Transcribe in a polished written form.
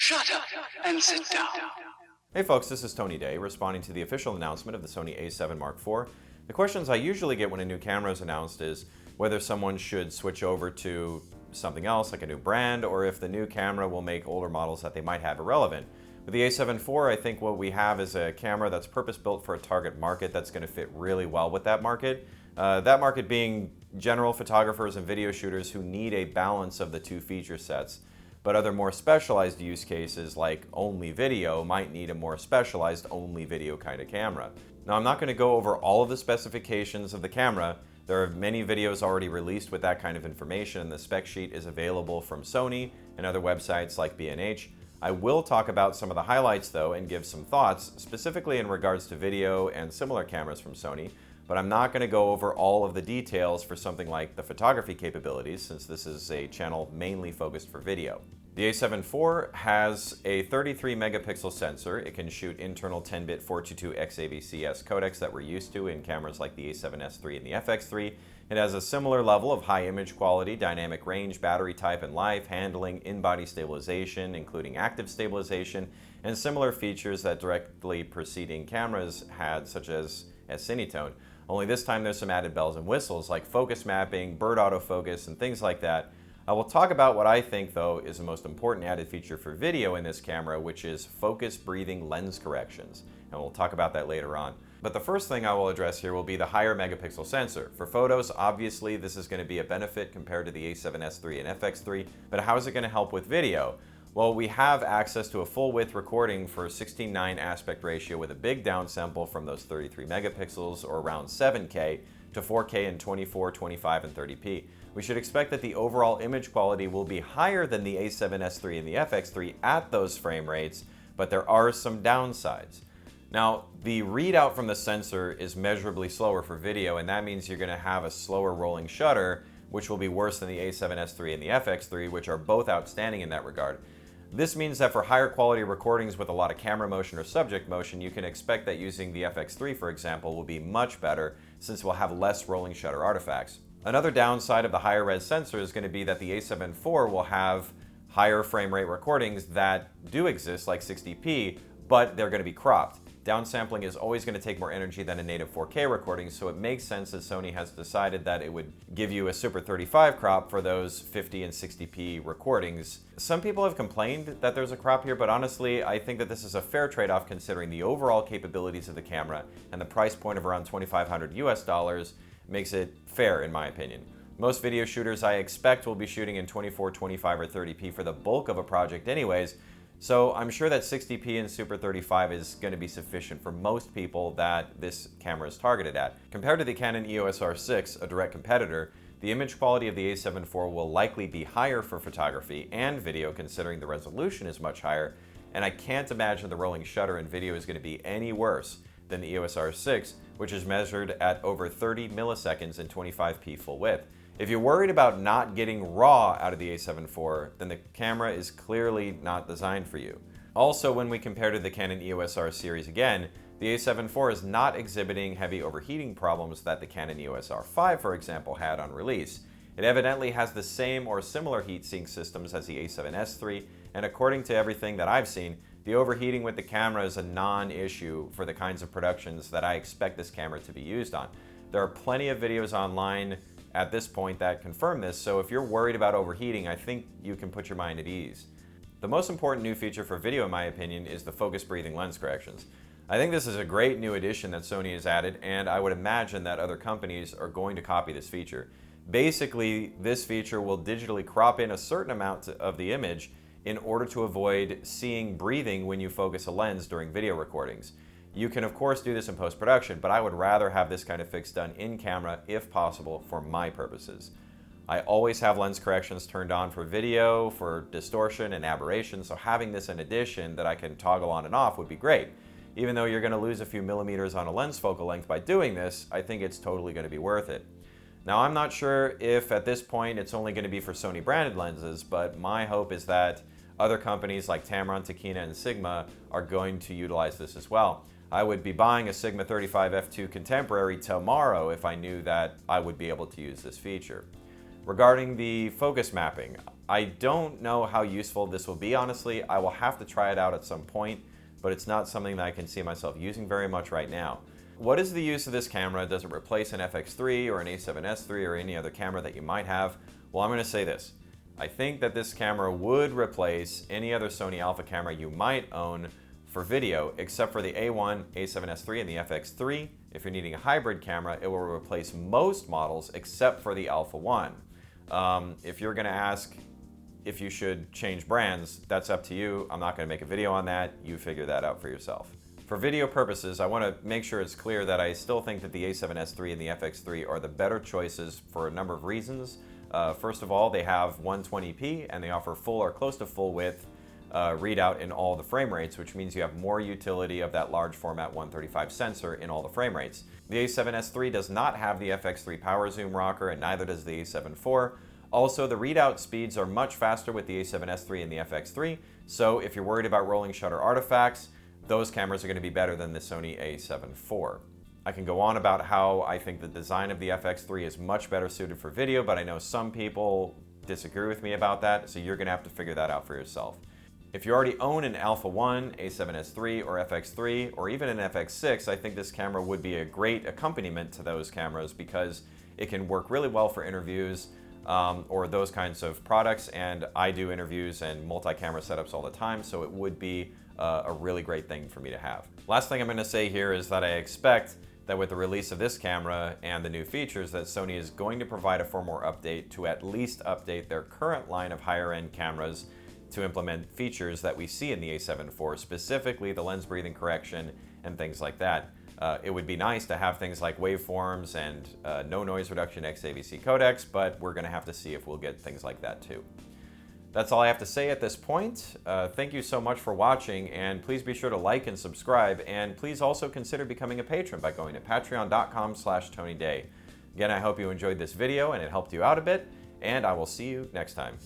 Shut up and sit down. Hey folks, this is Tony Day, responding to the official announcement of the Sony a7 Mark IV. The questions I usually get when a new camera is announced is whether someone should switch over to something else, like a new brand, or if the new camera will make older models that they might have irrelevant. With the a7 IV, I think what we have is a camera that's purpose-built for a target market that's going to fit really well with that market. That market being general photographers and video shooters who need a balance of the two feature sets. But other more specialized use cases like only video might need a more specialized only video kind of camera. Now, I'm not going to go over all of the specifications of the camera. There are many videos already released with that kind of information, and the spec sheet is available from Sony and other websites like B&H. I will talk about some of the highlights though and give some thoughts, specifically in regards to video and similar cameras from Sony, but I'm not going to go over all of the details for something like the photography capabilities, since this is a channel mainly focused for video. The a7 IV has a 33 megapixel sensor. It can shoot internal 10-bit 422xAVCS codecs that we're used to in cameras like the a7S3 and the fx3. It has a similar level of high image quality, dynamic range, battery type and life, handling, in-body stabilization, including active stabilization, and similar features that directly preceding cameras had, such as cinetone. Only this time there's some added bells and whistles like focus mapping, bird autofocus, and things like that. I will talk about what I think, though, is the most important added feature for video in this camera, which is focus breathing lens corrections, and we'll talk about that later on. But the first thing I will address here will be the higher megapixel sensor. For photos, obviously this is going to be a benefit compared to the a7S3 and fx3, but how is it going to help with video? Well, we have access to a full width recording for 16:9 aspect ratio with a big downsample from those 33 megapixels, or around 7K, to 4K in 24, 25, and 30p. We should expect that the overall image quality will be higher than the a7S3 and the fx3 at those frame rates, but there are some downsides. Now, the readout from the sensor is measurably slower for video, and that means you're going to have a slower rolling shutter, which will be worse than the a7S3 and the fx3, which are both outstanding in that regard. This means that for higher quality recordings with a lot of camera motion or subject motion, you can expect that using the fx3, for example, will be much better, since we'll have less rolling shutter artifacts. Another downside of the higher res sensor is going to be that the a7 IV will have higher frame rate recordings that do exist, like 60p, but they're going to be cropped. Downsampling is always going to take more energy than a native 4K recording, so it makes sense that Sony has decided that it would give you a Super 35 crop for those 50 and 60p recordings. Some people have complained that there's a crop here, but honestly, I think that this is a fair trade-off considering the overall capabilities of the camera, and the price point of around $2,500 US makes it fair in my opinion. Most video shooters I expect will be shooting in 24, 25, or 30p for the bulk of a project anyways, so I'm sure that 60p and Super 35 is going to be sufficient for most people that this camera is targeted at. Compared to the Canon EOS R6, a direct competitor, the image quality of the a7 IV will likely be higher for photography and video considering the resolution is much higher, and I can't imagine the rolling shutter in video is going to be any worse than the EOS R6, which is measured at over 30 milliseconds in 25p full width. If you're worried about not getting RAW out of the a7 IV, then the camera is clearly not designed for you. Also, when we compare to the Canon EOS R series again, the a7 IV is not exhibiting heavy overheating problems that the Canon EOS R5, for example, had on release. It evidently has the same or similar heat-sink systems as the a7S III, and according to everything that I've seen, the overheating with the camera is a non-issue for the kinds of productions that I expect this camera to be used on. There are plenty of videos online at this point that confirm this, so if you're worried about overheating, I think you can put your mind at ease. The most important new feature for video, in my opinion, is the focus breathing lens corrections. I think this is a great new addition that Sony has added, and I would imagine that other companies are going to copy this feature. Basically, this feature will digitally crop in a certain amount of the image in order to avoid seeing breathing when you focus a lens during video recordings. You can of course do this in post-production, but I would rather have this kind of fix done in camera if possible for my purposes. I always have lens corrections turned on for video, for distortion and aberration, so having this in addition that I can toggle on and off would be great. Even though you're going to lose a few millimeters on a lens focal length by doing this, I think it's totally going to be worth it. Now, I'm not sure if at this point it's only going to be for Sony branded lenses, but my hope is that other companies like Tamron, Tokina, and Sigma are going to utilize this as well. I would be buying a Sigma 35 f2 Contemporary tomorrow if I knew that I would be able to use this feature. Regarding the focus mapping, I don't know how useful this will be, honestly. I will have to try it out at some point, but it's not something that I can see myself using very much right now. What is the use of this camera? Does it replace an FX3 or an a7S3 or any other camera that you might have? Well, I'm going to say this. I think that this camera would replace any other Sony Alpha camera you might own for video, except for the A1, a7S3, and the FX3. If you're needing a hybrid camera, it will replace most models except for the Alpha 1. If you're going to ask if you should change brands, that's up to you. I'm not going to make a video on that. You figure that out for yourself. For video purposes, I want to make sure it's clear that I still think that the a7S3 and the FX3 are the better choices for a number of reasons. First of all, they have 120p and they offer full or close to full width readout in all the frame rates, which means you have more utility of that large format 135 sensor in all the frame rates. The a7S3 does not have the FX3 power zoom rocker, and neither does the a7 IV. Also, the readout speeds are much faster with the a7S3 and the FX3, so if you're worried about rolling shutter artifacts, those cameras are going to be better than the Sony a7 IV. I can go on about how I think the design of the FX3 is much better suited for video, but I know some people disagree with me about that, so you're going to have to figure that out for yourself. If you already own an Alpha 1, a7S3, or FX3, or even an FX6, I think this camera would be a great accompaniment to those cameras because it can work really well for interviews or those kinds of products, and I do interviews and multi-camera setups all the time, so it would be a really great thing for me to have. Last thing I'm going to say here is that I expect that with the release of this camera and the new features that Sony is going to provide a firmware update to at least update their current line of higher end cameras to implement features that we see in the a7 IV, specifically the lens breathing correction and things like that. It would be nice to have things like waveforms and no noise reduction XAVC codecs, but we're going to have to see if we'll get things like that too. That's all I have to say at this point. Thank you so much for watching, and please be sure to like and subscribe, and please also consider becoming a patron by going to patreon.com/TonyDay. Again, I hope you enjoyed this video and it helped you out a bit, and I will see you next time.